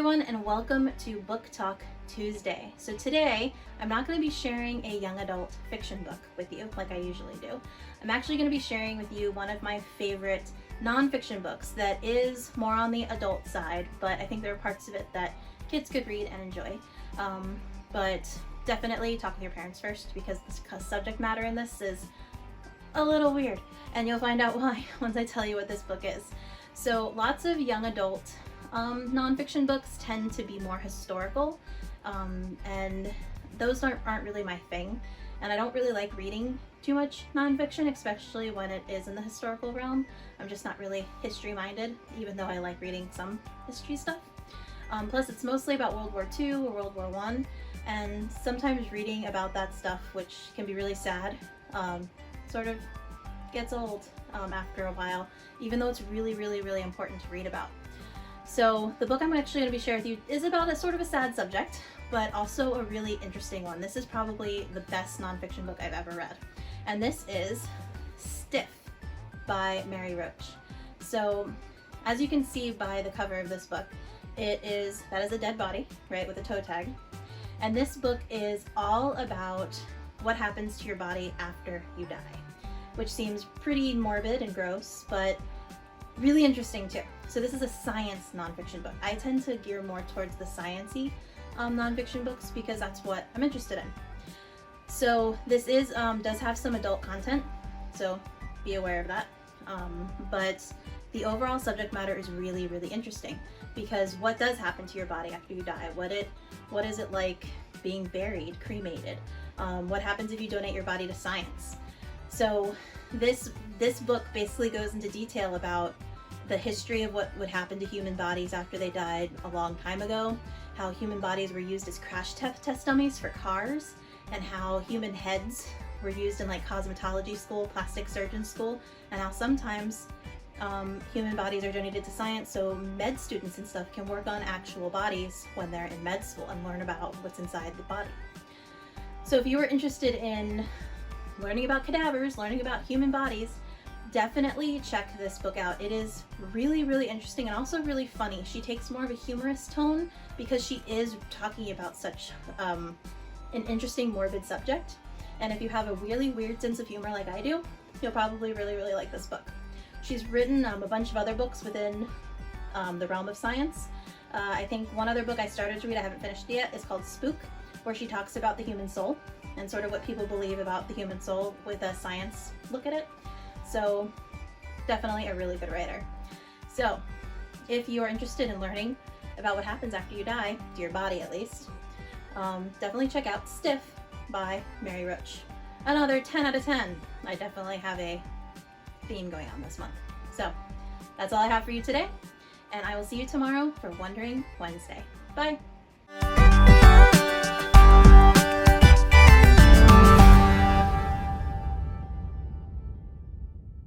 everyone, and welcome to Book Talk Tuesday. So today, I'm not going to be sharing a young adult fiction book with you like I usually do. I'm actually going to be sharing with you one of my favorite nonfiction books that is more on the adult side, but I think there are parts of it that kids could read and enjoy. But definitely talk with your parents first, because the subject matter in this is a little weird, and you'll find out why once I tell you what this book is. So lots of young adult nonfiction books tend to be more historical, and those aren't really my thing, and I don't really like reading too much nonfiction, especially when it is in the historical realm. I'm just not really history minded, even though I like reading some history stuff. Plus it's mostly about World War II or World War I, and sometimes reading about that stuff, which can be really sad, sort of gets old after a while, even though it's really important to read about. So the book I'm actually going to be sharing with you is about a sort of a sad subject, but also a really interesting one. This is probably the best nonfiction book I've ever read, and this is Stiff by Mary Roach. So as you can see by the cover of this book, that is a dead body, right, with a toe tag. And this book is all about what happens to your body after you die, which seems pretty morbid and gross, but really interesting too. So this is a science nonfiction book. I tend to gear more towards the science-y nonfiction books because that's what I'm interested in. So this does have some adult content, so be aware of that. But the overall subject matter is really interesting, because what does happen to your body after you die? What is it like being buried, cremated? What happens if you donate your body to science? So this book basically goes into detail about the history of what would happen to human bodies after they died a long time ago, how human bodies were used as crash test dummies for cars, and how human heads were used in like cosmetology school, plastic surgeon school, and how sometimes human bodies are donated to science so med students and stuff can work on actual bodies when they're in med school and learn about what's inside the body. So if you were interested in learning about cadavers, learning about human bodies, definitely check this book out. It is really interesting and also really funny. She takes more of a humorous tone because she is talking about such an interesting, morbid subject. And if you have a really weird sense of humor like I do, you'll probably really like this book. She's written a bunch of other books within the realm of science. I think one other book I started to read, I haven't finished it yet, is called Spook, where she talks about the human soul and sort of what people believe about the human soul with a science look at it. So definitely a really good writer. So if you are interested in learning about what happens after you die, to your body at least, definitely check out Stiff by Mary Roach. Another 10 out of 10. I definitely have a theme going on this month. So that's all I have for you today, and I will see you tomorrow for Wondering Wednesday. Bye!